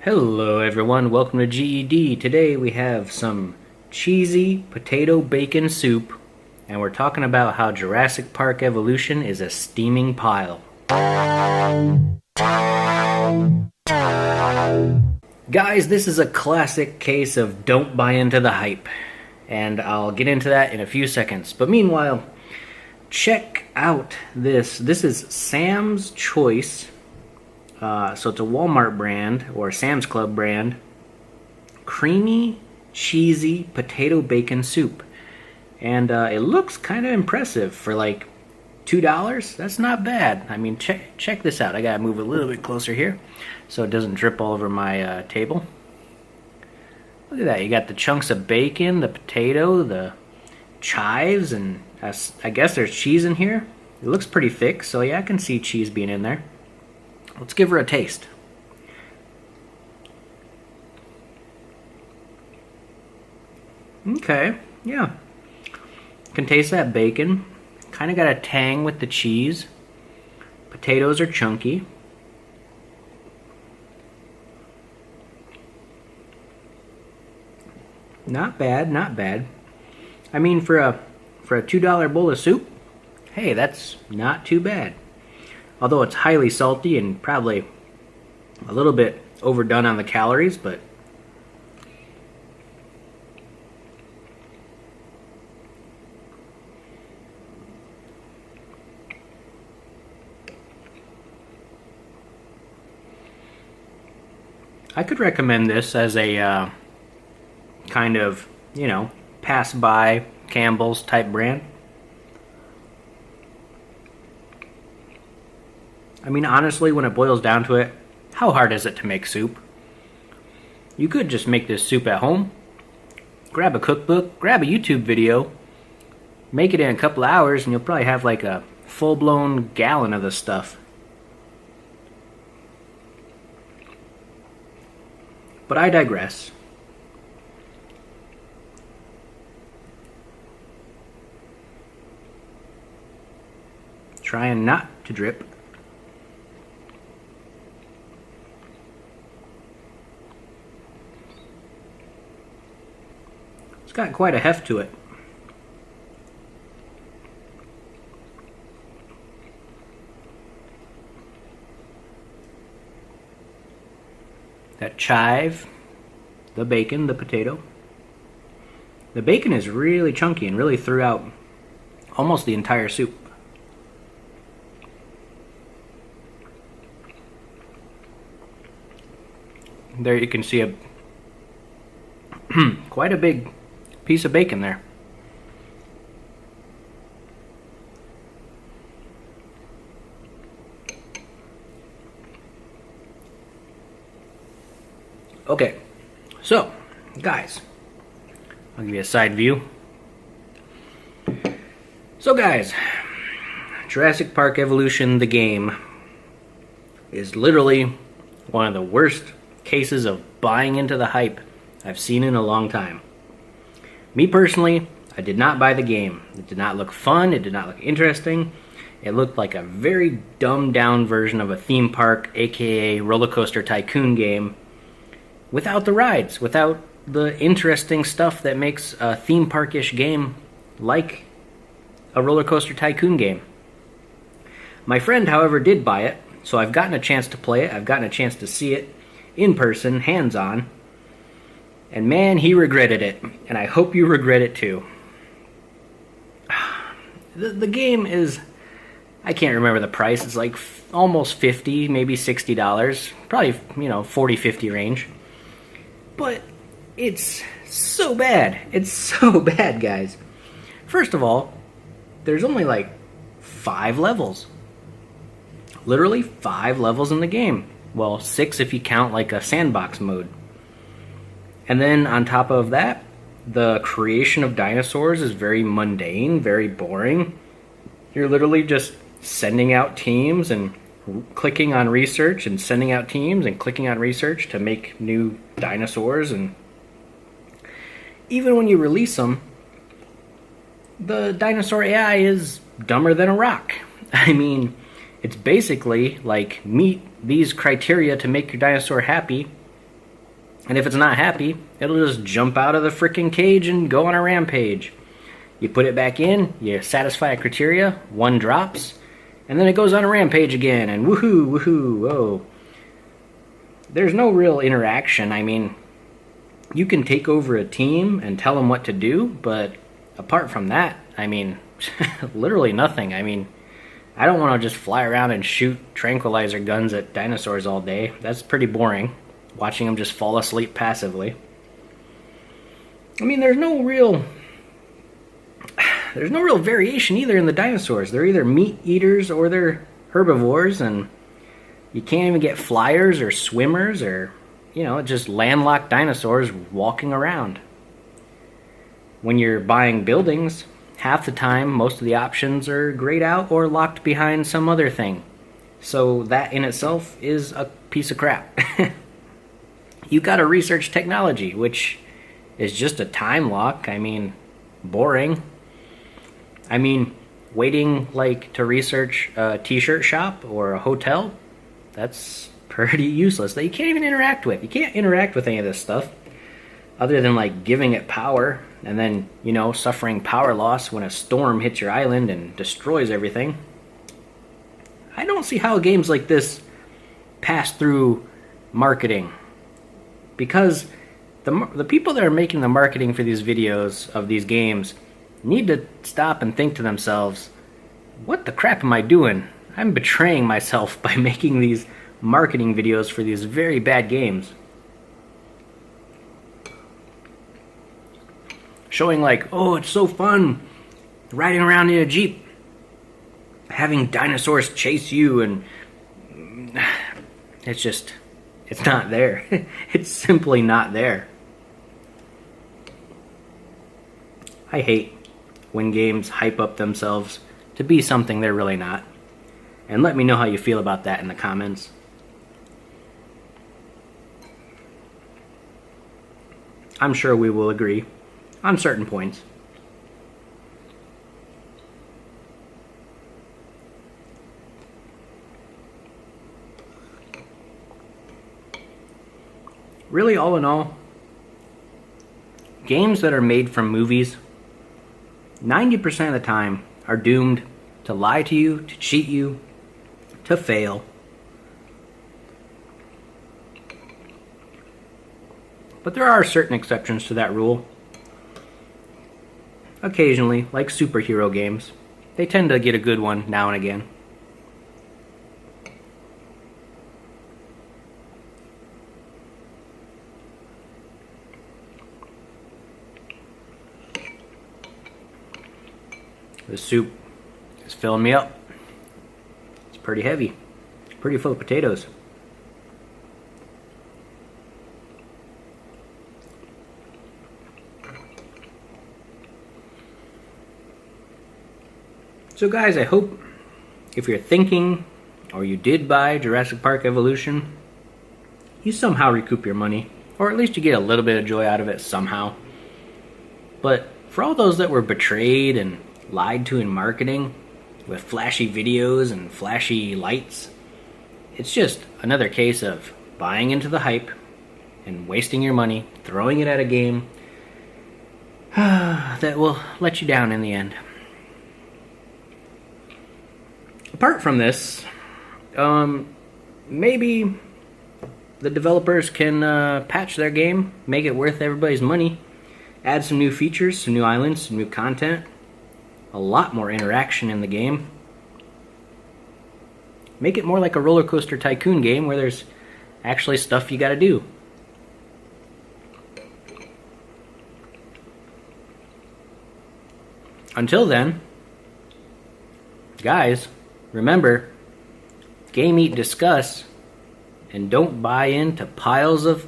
Hello everyone, welcome to GED. Today we have some cheesy potato bacon soup, and we're talking about how Jurassic Park evolution is a steaming pile. Guys, this is a classic case of don't buy into the hype, and I'll get into that in a few seconds. But meanwhile, check out this. This is Sam's Choice. So it's a Walmart brand or Sam's Club brand. Creamy, cheesy potato bacon soup. And it looks kind of impressive for like $2. That's not bad. I mean, check this out. I gotta move a little bit closer here so it doesn't drip all over my table. Look at that. You got the chunks of bacon, the potato, the chives, and I guess there's cheese in here. It looks pretty thick, so yeah, I can see cheese being in there. Let's give her a taste. Okay, yeah. Can taste that bacon. Kind of got a tang with the cheese. Potatoes are chunky. Not bad, not bad. I mean, for a $2 bowl of soup, hey, that's not too bad. Although it's highly salty and probably a little bit overdone on the calories, but I could recommend this as a kind of, pass by Campbell's type brand. I mean, honestly, when it boils down to it, how hard is it to make soup? You could just make this soup at home, grab a cookbook, grab a YouTube video, make it in a couple hours, and you'll probably have like a full-blown gallon of this stuff. But I digress. Trying not to drip. Got quite a heft to it. That chive, the bacon, the potato. The bacon is really chunky and really threw out almost the entire soup. There you can see a quite a big piece of bacon there. Okay, so guys, I'll give you a side view. So guys, Jurassic Park Evolution, the game, is literally one of the worst cases of buying into the hype I've seen in a long time. Me personally, I did not buy the game. It did not look fun. It did not look interesting. It looked like a very dumbed down version of a theme park, aka roller coaster tycoon game, without the rides, without the interesting stuff that makes a theme park-ish game like a roller coaster tycoon game. My friend, however, did buy it, so I've gotten a chance to play it. I've gotten a chance to see it in person, hands-on. And man, he regretted it, and I hope you regret it too. The game is, I can't remember the price, it's like almost $50, maybe $60, probably, $40-50 range. But it's so bad. It's so bad, guys. First of all, there's only like 5 levels. Literally 5 levels in the game. Well, 6 if you count like a sandbox mode. And then on top of that, the creation of dinosaurs is very mundane, very boring. You're literally just sending out teams and clicking on research and sending out teams and clicking on research to make new dinosaurs. And even when you release them, the dinosaur AI is dumber than a rock. I mean, it's basically like meet these criteria to make your dinosaur happy And if it's not happy, it'll just jump out of the freaking cage and go on a rampage. You put it back in, you satisfy a criteria, one drops, and then it goes on a rampage again, and woohoo, woohoo, whoa. There's no real interaction. I mean, you can take over a team and tell them what to do, but apart from that, I mean, literally nothing. I mean, I don't want to just fly around and shoot tranquilizer guns at dinosaurs all day. That's pretty boring, watching them just fall asleep passively. I mean, there's no real variation either in the dinosaurs. They're either meat eaters or they're herbivores, and you can't even get flyers or swimmers or, just landlocked dinosaurs walking around. When you're buying buildings, half the time, most of the options are grayed out or locked behind some other thing. So that in itself is a piece of crap. You gotta research technology, which is just a time lock. I mean, boring. I mean, waiting to research a t-shirt shop or a hotel, that's pretty useless. That you can't even interact with. You can't interact with any of this stuff other than giving it power and then, suffering power loss when a storm hits your island and destroys everything. I don't see how games like this pass through marketing, because the people that are making the marketing for these videos of these games need to stop and think to themselves, what the crap am I doing? I'm betraying myself by making these marketing videos for these very bad games. Showing oh, it's so fun riding around in a Jeep, having dinosaurs chase you, and it's not there. It's simply not there. I hate when games hype up themselves to be something they're really not. And let me know how you feel about that in the comments. I'm sure we will agree on certain points. Really, all in all, games that are made from movies, 90% of the time, are doomed to lie to you, to cheat you, to fail. But there are certain exceptions to that rule. Occasionally, like superhero games, they tend to get a good one now and again. The soup is filling me up. It's pretty heavy. It's pretty full of potatoes. So guys, I hope if you're thinking, or you did buy Jurassic Park Evolution, you somehow recoup your money, or at least you get a little bit of joy out of it somehow. But for all those that were betrayed and lied to in marketing with flashy videos and flashy lights, it's just another case of buying into the hype and wasting your money, throwing it at a game that will let you down in the end. Apart from this, maybe the developers can patch their game, make it worth everybody's money, add some new features, some new islands, some new content, a lot more interaction in the game. Make it more like a roller coaster tycoon game where there's actually stuff you gotta do. Until then, guys, remember, game, eat, discuss, and don't buy into piles of